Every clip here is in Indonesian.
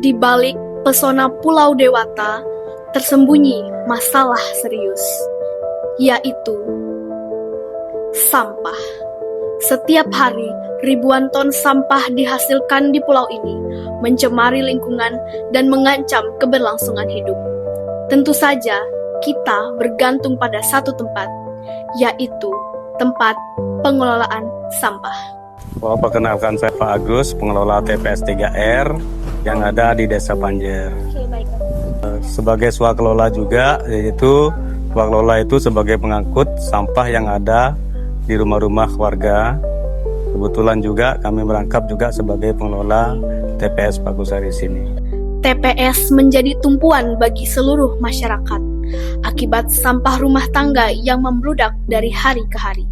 Di balik pesona Pulau Dewata, tersembunyi masalah serius, yaitu sampah. Setiap hari, ribuan ton sampah dihasilkan di pulau ini, mencemari lingkungan dan mengancam keberlangsungan hidup. Tentu saja, kita bergantung pada satu tempat, yaitu tempat pengelolaan sampah. Perkenalkan, saya Pak Agus, pengelola TPS 3R yang ada di Desa Panjer. Sebagai swakelola juga, yaitu swakelola itu sebagai pengangkut sampah yang ada di rumah-rumah warga. Kebetulan juga kami merangkap juga sebagai pengelola TPS Pagusari sini. TPS menjadi tumpuan bagi seluruh masyarakat akibat sampah rumah tangga yang membludak dari hari ke hari.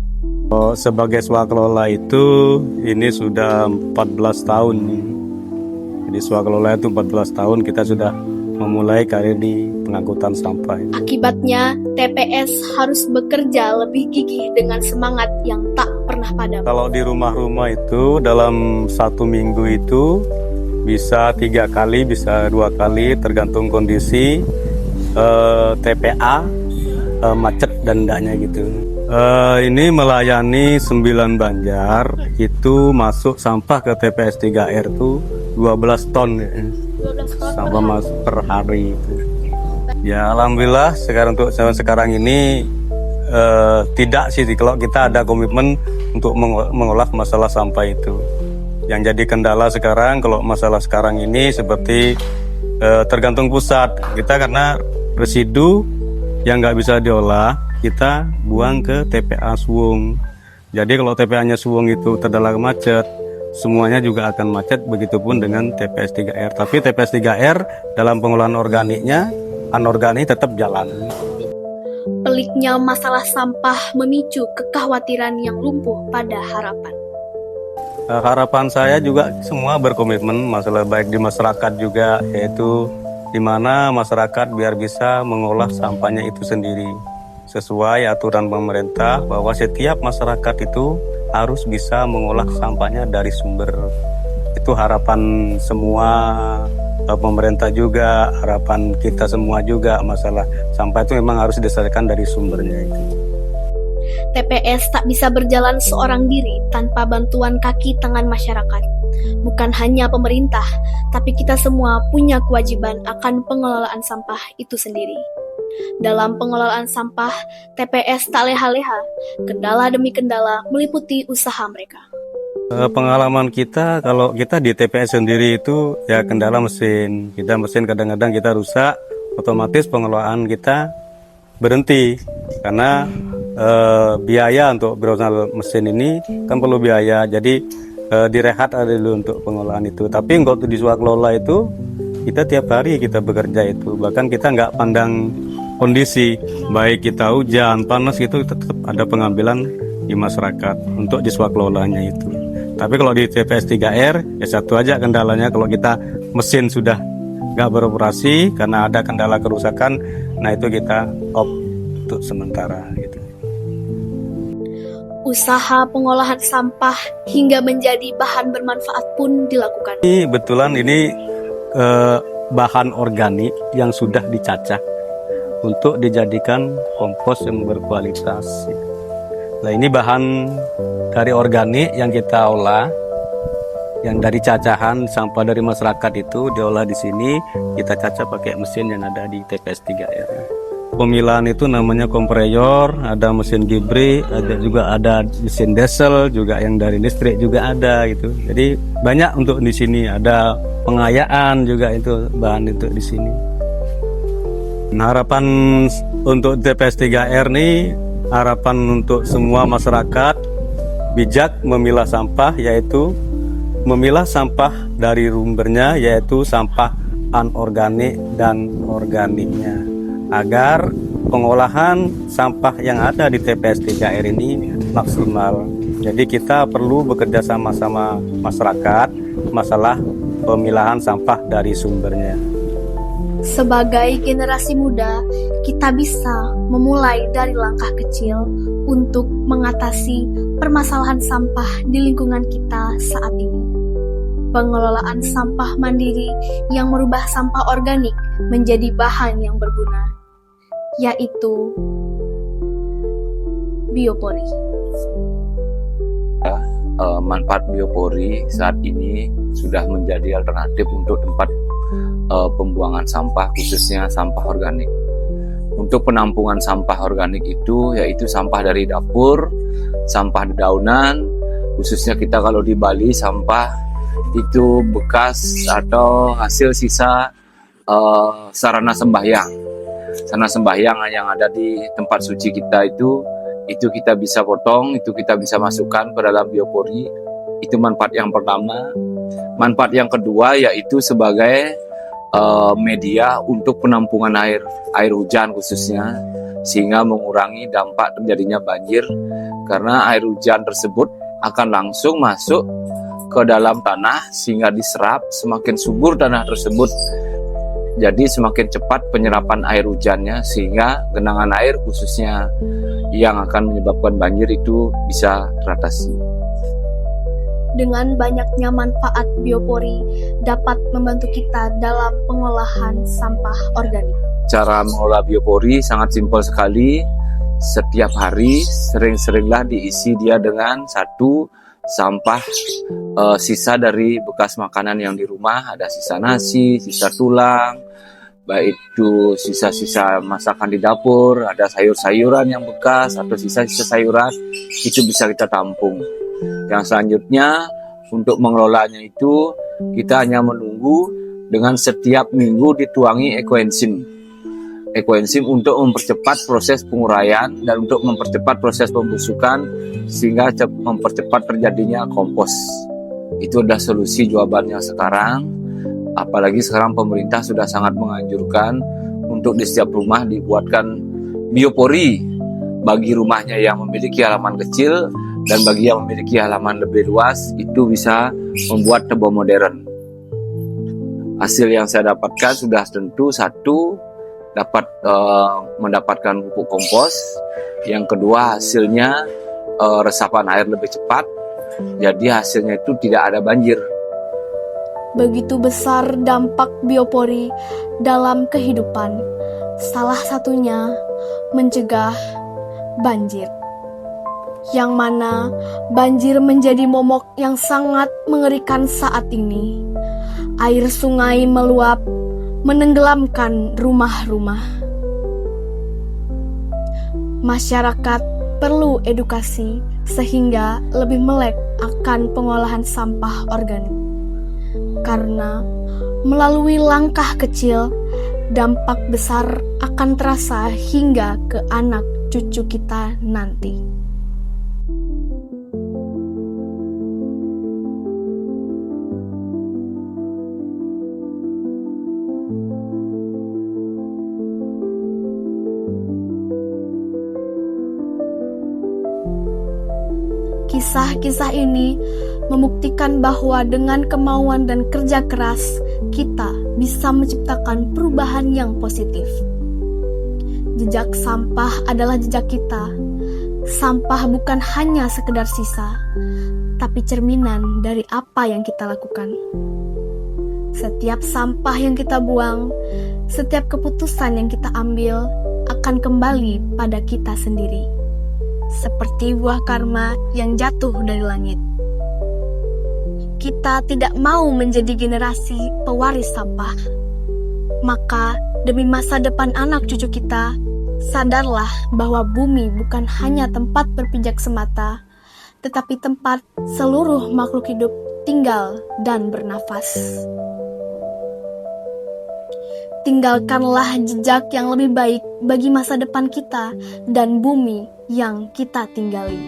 Sebagai swakelola itu ini sudah 14 tahun. Jadi swakelola itu 14 tahun kita sudah memulai karir di pengangkutan sampah. Akibatnya TPS harus bekerja lebih gigih dengan semangat yang tak pernah padam. Kalau di rumah-rumah itu dalam 1 minggu itu bisa 3 kali, bisa 2 kali tergantung kondisi TPA macet dan enggaknya gitu. Ini melayani 9 Banjar, itu masuk sampah ke TPS 3R itu 12 ton ya. 12 ton sampah masuk per hari itu. Ya alhamdulillah untuk sekarang ini tidak sih kalau kita ada komitmen untuk mengolah masalah sampah itu. Yang jadi kendala sekarang kalau masalah sekarang ini seperti tergantung pusat kita, karena residu yang nggak bisa diolah kita buang ke TPA Suwung. Jadi kalau TPA-nya Suwung itu terdalam macet, semuanya juga akan macet, begitupun dengan TPS 3R. Tapi TPS 3R dalam pengolahan organiknya, anorganik tetap jalan. Peliknya masalah sampah memicu kekhawatiran yang lumpuh pada harapan. Harapan saya juga semua berkomitmen masalah baik di masyarakat juga, yaitu di mana masyarakat biar bisa mengolah sampahnya itu sendiri sesuai aturan pemerintah bahwa setiap masyarakat itu harus bisa mengolah sampahnya dari sumber. Itu harapan semua pemerintah juga, harapan kita semua juga, masalah sampah itu memang harus diselesaikan dari sumbernya itu. TPS tak bisa berjalan seorang diri tanpa bantuan kaki tangan masyarakat. Bukan hanya pemerintah, tapi kita semua punya kewajiban akan pengelolaan sampah itu sendiri. Dalam pengelolaan sampah, TPS tak leha-leha. Kendala demi kendala meliputi usaha mereka. Pengalaman kita, kalau kita di TPS sendiri itu ya kendala mesin. Mesin kadang-kadang kita rusak, otomatis pengelolaan kita berhenti. Karena biaya untuk beroperasional mesin ini kan perlu biaya. Jadi direhat dulu untuk pengelolaan itu. Tapi untuk di swakelola itu kita tiap hari kita bekerja itu. Bahkan kita nggak pandang kondisi, baik kita hujan, panas itu tetap ada pengambilan di masyarakat untuk di swakelolanya itu. Tapi kalau di TPS 3R ya satu aja kendalanya, kalau kita mesin sudah nggak beroperasi karena ada kendala kerusakan, nah itu kita off untuk sementara gitu. Usaha pengolahan sampah hingga menjadi bahan bermanfaat pun dilakukan. Ini betulan ini bahan organik yang sudah dicacah untuk dijadikan kompos yang berkualitas. Nah ini bahan dari organik yang kita olah, yang dari cacahan sampah dari masyarakat itu diolah di sini, kita cacah pakai mesin yang ada di TPS 3R. Pemilahan itu namanya kompreyor, ada mesin gibri, ada mesin diesel, juga yang dari listrik juga ada gitu. Jadi banyak untuk di sini, ada pengayaan juga itu bahan itu di sini. Harapan untuk TPS 3R ini, harapan untuk semua masyarakat bijak memilah sampah, yaitu memilah sampah dari sumbernya, yaitu sampah anorganik dan organiknya, agar pengolahan sampah yang ada di TPS 3R ini maksimal. Jadi kita perlu bekerja sama-sama masyarakat masalah pemilahan sampah dari sumbernya. Sebagai generasi muda, kita bisa memulai dari langkah kecil untuk mengatasi permasalahan sampah di lingkungan kita saat ini. pengelolaan sampah mandiri yang merubah sampah organik menjadi bahan yang berguna, yaitu biopori. Manfaat biopori saat ini sudah menjadi alternatif untuk tempat pembuangan sampah, khususnya sampah organik. Untuk penampungan sampah organik itu yaitu sampah dari dapur, sampah dedaunan, khususnya kita kalau di Bali sampah itu bekas atau hasil sisa sarana sembahyang. Sarana sembahyang yang ada di tempat suci kita itu kita bisa potong, itu kita bisa masukkan ke dalam biopori. Itu manfaat yang pertama. Manfaat yang kedua yaitu sebagai media untuk penampungan air hujan khususnya, sehingga mengurangi dampak terjadinya banjir, karena air hujan tersebut akan langsung masuk ke dalam tanah sehingga diserap. Semakin subur tanah tersebut, jadi semakin cepat penyerapan air hujannya, sehingga genangan air khususnya yang akan menyebabkan banjir itu bisa teratasi. Dengan banyaknya manfaat biopori dapat membantu kita dalam pengolahan sampah organik. Cara mengolah biopori sangat simpel sekali. Setiap hari sering-seringlah diisi dia dengan satu sampah sisa dari bekas makanan yang di rumah. Ada sisa nasi, sisa tulang, baik itu sisa-sisa masakan di dapur, ada sayur-sayuran yang bekas atau sisa-sisa sayuran, itu bisa kita tampung. Yang selanjutnya untuk mengelolanya itu kita hanya menunggu dengan setiap minggu dituangi ekoenzim. Ekoenzim untuk mempercepat proses penguraian dan untuk mempercepat proses pembusukan sehingga mempercepat terjadinya kompos. Itu adalah solusi jawabannya sekarang. Apalagi sekarang pemerintah sudah sangat menganjurkan untuk di setiap rumah dibuatkan biopori bagi rumahnya yang memiliki halaman kecil, dan bagi yang memiliki halaman lebih luas itu bisa membuat tebing modern. Hasil yang saya dapatkan sudah tentu satu dapat mendapatkan pupuk kompos, yang kedua hasilnya resapan air lebih cepat, jadi hasilnya itu tidak ada banjir. Begitu besar dampak biopori dalam kehidupan, salah satunya mencegah banjir. Yang mana banjir menjadi momok yang sangat mengerikan saat ini. Air sungai meluap, menenggelamkan rumah-rumah. Masyarakat perlu edukasi sehingga lebih melek akan pengolahan sampah organik. Karena melalui langkah kecil, dampak besar akan terasa hingga ke anak cucu kita nanti. Kisah-kisah ini membuktikan bahwa dengan kemauan dan kerja keras, kita bisa menciptakan perubahan yang positif. Jejak sampah adalah jejak kita. Sampah bukan hanya sekedar sisa, tapi cerminan dari apa yang kita lakukan. Setiap sampah yang kita buang, setiap keputusan yang kita ambil akan kembali pada kita sendiri. Seperti buah karma yang jatuh dari langit. Kita tidak mau menjadi generasi pewaris sampah. Maka demi masa depan anak cucu kita, sadarlah bahwa bumi bukan hanya tempat berpijak semata, tetapi tempat seluruh makhluk hidup tinggal dan bernafas. Tinggalkanlah jejak yang lebih baik bagi masa depan kita dan bumi yang kita tinggali.